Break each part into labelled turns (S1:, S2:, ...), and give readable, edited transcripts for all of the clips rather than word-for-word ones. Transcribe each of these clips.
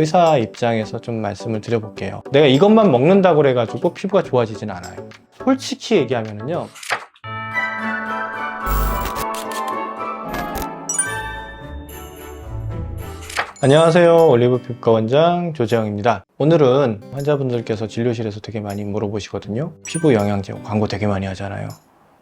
S1: 의사 입장에서 좀 말씀을 드려볼게요. 내가 이것만 먹는다고 그래가지고 피부가 좋아지진 않아요. 솔직히 얘기하면요, 안녕하세요, 올리브 피부과 원장 조재영입니다. 오늘은 환자분들께서 진료실에서 되게 많이 물어보시거든요. 피부 영양제 광고 되게 많이 하잖아요.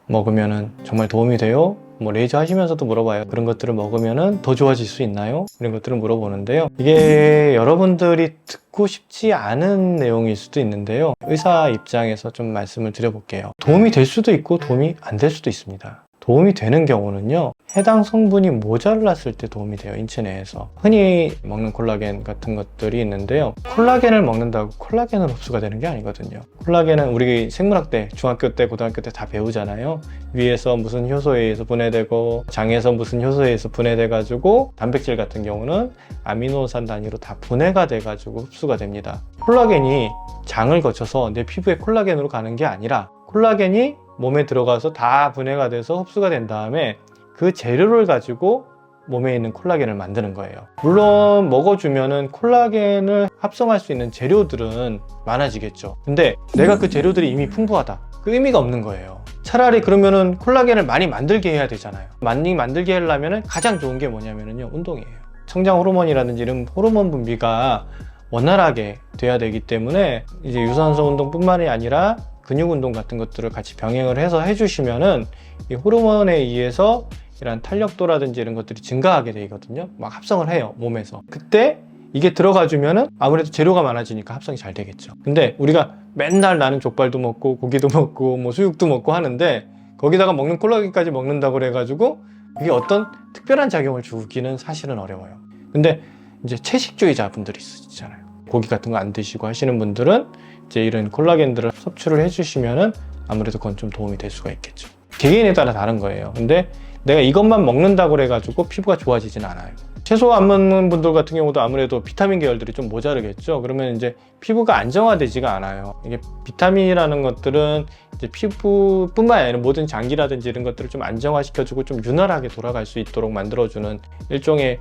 S1: 먹으면은 정말 도움이 돼요? 뭐 레이저 하시면서도 물어봐요. 그런 것들을 먹으면은 더 좋아질 수 있나요? 이런 것들을 물어보는데요. 이게 여러분들이 듣고 싶지 않은 내용일 수도 있는데요. 의사 입장에서 좀 말씀을 드려볼게요. 도움이 될 수도 있고 도움이 안 될 수도 있습니다. 도움이 되는 경우는요, 해당 성분이 모자랐을 때 도움이 돼요. 인체 내에서 흔히 먹는 콜라겐 같은 것들이 있는데요, 콜라겐을 먹는다고 콜라겐은 흡수가 되는 게 아니거든요. 콜라겐은 우리 생물학 때, 중학교 때, 고등학교 때 다 배우잖아요. 위에서 무슨 효소에 의해서 분해되고 장에서 무슨 효소에 의해서 분해돼 가지고 단백질 같은 경우는 아미노산 단위로 다 분해가 돼 가지고 흡수가 됩니다. 콜라겐이 장을 거쳐서 내 피부에 콜라겐으로 가는 게 아니라, 콜라겐이 몸에 들어가서 다 분해가 돼서 흡수가 된 다음에 그 재료를 가지고 몸에 있는 콜라겐을 만드는 거예요. 물론 먹어주면은 콜라겐을 합성할 수 있는 재료들은 많아지겠죠. 근데 내가 그 재료들이 이미 풍부하다, 그 의미가 없는 거예요. 차라리 그러면은 콜라겐을 많이 만들게 해야 되잖아요. 많이 만들게 하려면은 가장 좋은 게 뭐냐면요, 운동이에요. 성장 호르몬이라든지 이런 호르몬 분비가 원활하게 돼야 되기 때문에 이제 유산소 운동뿐만이 아니라 근육 운동 같은 것들을 같이 병행을 해서 해주시면은 이 호르몬에 의해서 이런 탄력도라든지 이런 것들이 증가하게 되거든요. 막 합성을 해요, 몸에서. 그때 이게 들어가 주면은 아무래도 재료가 많아지니까 합성이 잘 되겠죠. 근데 우리가 맨날 나는 족발도 먹고 고기도 먹고 뭐 수육도 먹고 하는데 거기다가 먹는 콜라겐까지 먹는다고 그래가지고 이게 어떤 특별한 작용을 주기는 사실은 어려워요. 근데 이제 채식주의자 분들이 있으시잖아요. 고기 같은 거 안 드시고 하시는 분들은 이제 이런 콜라겐들을 섭취를 해주시면은 아무래도 그건 좀 도움이 될 수가 있겠죠. 개개인에 따라 다른 거예요. 근데 내가 이것만 먹는다고 그래가지고 피부가 좋아지진 않아요. 채소 안 먹는 분들 같은 경우도 아무래도 비타민 계열들이 좀 모자르겠죠. 그러면 이제 피부가 안정화되지가 않아요. 이게 비타민이라는 것들은 이제 피부뿐만 아니라 모든 장기라든지 이런 것들을 좀 안정화시켜주고 좀 윤활하게 돌아갈 수 있도록 만들어주는 일종의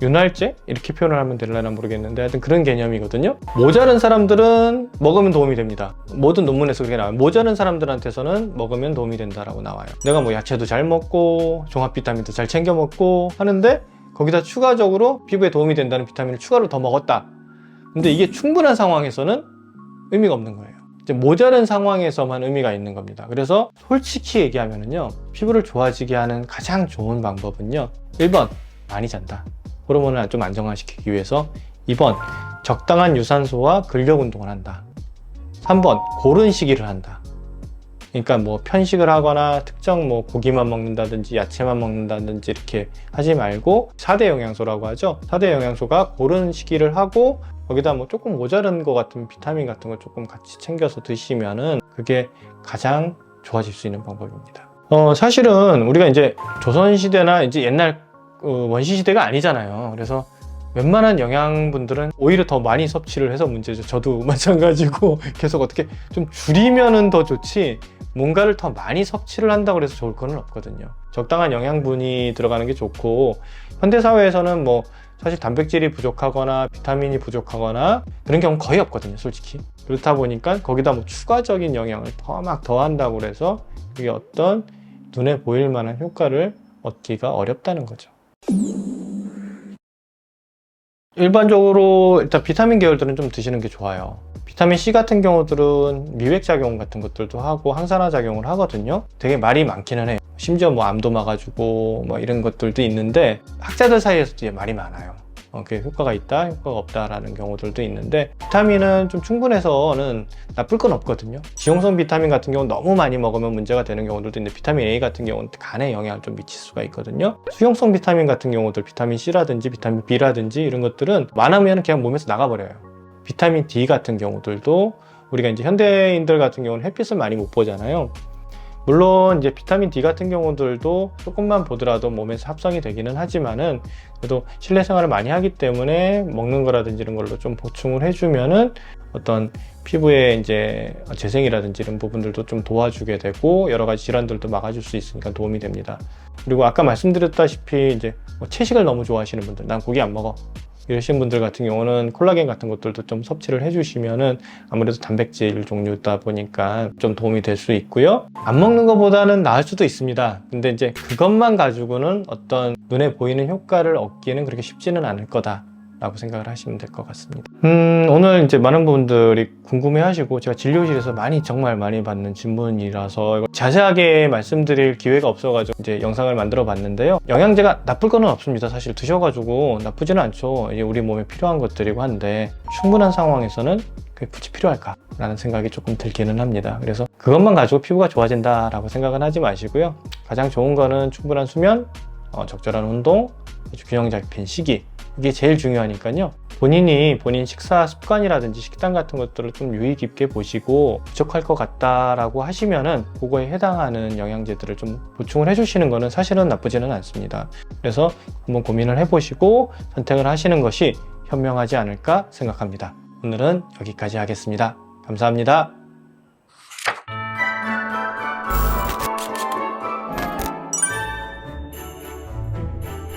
S1: 윤활제? 이렇게 표현을 하면 되려나 모르겠는데 하여튼 그런 개념이거든요. 모자른 사람들은 먹으면 도움이 됩니다. 모든 논문에서 그렇게 나와요. 모자른 사람들한테서는 먹으면 도움이 된다라고 나와요. 내가 뭐 야채도 잘 먹고 종합 비타민도 잘 챙겨 먹고 하는데 거기다 추가적으로 피부에 도움이 된다는 비타민을 추가로 더 먹었다. 근데 이게 충분한 상황에서는 의미가 없는 거예요. 이제 모자른 상황에서만 의미가 있는 겁니다. 그래서 솔직히 얘기하면요, 피부를 좋아지게 하는 가장 좋은 방법은요, 1번 많이 잔다. 호르몬을 좀 안정화시키기 위해서. 2번 적당한 유산소와 근력 운동을 한다. 3번 고른 시기를 한다. 그러니까 뭐 편식을 하거나 특정 뭐 고기만 먹는다든지 야채만 먹는다든지 이렇게 하지 말고 4대 영양소라고 하죠. 4대 영양소가 고른 시기를 하고 거기다 뭐 조금 모자른 것 같은 비타민 같은 거 조금 같이 챙겨서 드시면은 그게 가장 좋아질 수 있는 방법입니다. 사실은 우리가 이제 조선시대나 이제 옛날 원시시대가 아니잖아요. 그래서 웬만한 영양분들은 오히려 더 많이 섭취를 해서 문제죠. 저도 마찬가지고 계속 어떻게 좀 줄이면은 더 좋지 뭔가를 더 많이 섭취를 한다고 해서 좋을 건 없거든요. 적당한 영양분이 들어가는 게 좋고, 현대사회에서는 뭐 사실 단백질이 부족하거나 비타민이 부족하거나 그런 경우는 거의 없거든요, 솔직히. 그렇다 보니까 거기다 뭐 추가적인 영양을 막 더한다고 해서 이게 어떤 눈에 보일 만한 효과를 얻기가 어렵다는 거죠. 일반적으로 일단 비타민 계열들은 좀 드시는 게 좋아요. 비타민 C 같은 경우들은 미백작용 같은 것들도 하고 항산화 작용을 하거든요. 되게 말이 많기는 해요. 심지어 뭐 암도 막아주고 뭐 이런 것들도 있는데 학자들 사이에서도 말이 많아요. 그게 효과가 있다, 효과가 없다라는 경우들도 있는데, 비타민은 좀 충분해서는 나쁠 건 없거든요. 지용성 비타민 같은 경우는 너무 많이 먹으면 문제가 되는 경우들도 있는데, 비타민 A 같은 경우는 간에 영향을 좀 미칠 수가 있거든요. 수용성 비타민 같은 경우들, 비타민 C라든지 비타민 B라든지 이런 것들은 많으면 그냥 몸에서 나가버려요. 비타민 D 같은 경우들도 우리가 이제 현대인들 같은 경우는 햇빛을 많이 못 보잖아요. 물론 이제 비타민 D 같은 경우들도 조금만 보더라도 몸에서 합성이 되기는 하지만은 그래도 실내 생활을 많이 하기 때문에 먹는 거라든지 이런 걸로 좀 보충을 해주면은 어떤 피부의 이제 재생이라든지 이런 부분들도 좀 도와주게 되고 여러 가지 질환들도 막아줄 수 있으니까 도움이 됩니다. 그리고 아까 말씀드렸다시피 이제 뭐 채식을 너무 좋아하시는 분들, 난 고기 안 먹어, 이러신 분들 같은 경우는 콜라겐 같은 것들도 좀 섭취를 해주시면은 아무래도 단백질 종류다 보니까 좀 도움이 될 수 있고요. 안 먹는 것보다는 나을 수도 있습니다. 근데 이제 그것만 가지고는 어떤 눈에 보이는 효과를 얻기에는 그렇게 쉽지는 않을 거다 라고 생각을 하시면 될 것 같습니다. 오늘 이제 많은 분들이 궁금해 하시고 제가 진료실에서 정말 많이 받는 질문이라서 이거 자세하게 말씀드릴 기회가 없어가지고 이제 영상을 만들어 봤는데요. 영양제가 나쁠 거는 없습니다. 사실 드셔가지고 나쁘지는 않죠. 이제 우리 몸에 필요한 것들이고 한데 충분한 상황에서는 그게 굳이 필요할까? 라는 생각이 조금 들기는 합니다. 그래서 그것만 가지고 피부가 좋아진다 라고 생각은 하지 마시고요. 가장 좋은 거는 충분한 수면, 적절한 운동, 균형 잡힌 식이, 이게 제일 중요하니까요. 본인 식사 습관이라든지 식단 같은 것들을 좀 유의 깊게 보시고 부족할 것 같다라고 하시면은 그거에 해당하는 영양제들을 좀 보충을 해주시는 거는 사실은 나쁘지는 않습니다. 그래서 한번 고민을 해보시고 선택을 하시는 것이 현명하지 않을까 생각합니다. 오늘은 여기까지 하겠습니다. 감사합니다.